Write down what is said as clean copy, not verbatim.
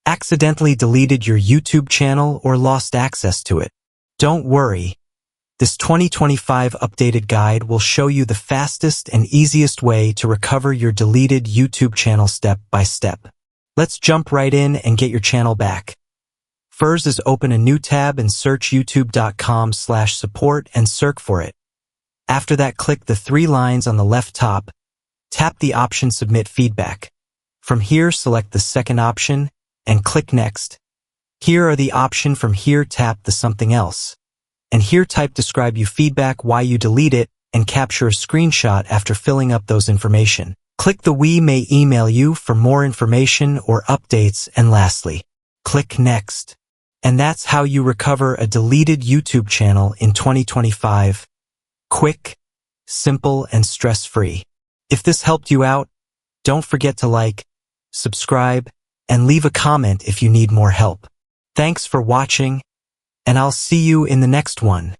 accidentally deleted your YouTube channel or lost access to it. Don't worry. This 2025 updated guide will show you the fastest and easiest way to recover your deleted YouTube channel step by step. Let's jump right in and get your channel back. First is open a new tab and search youtube.com/support and search for it. After that, click the 3 lines on the left top. Tap the option Submit Feedback. From here, select the second option and click Next. Here are the option. From here, tap the Something Else. And here type Describe your feedback, why you delete it, and capture a screenshot after filling up those information. Click the We may email you for more information or updates, and lastly, click Next. And that's how you recover a deleted YouTube channel in 2025. Quick, simple, and stress-free. If this helped you out, don't forget to like, subscribe, and leave a comment if you need more help. Thanks for watching, and I'll see you in the next one.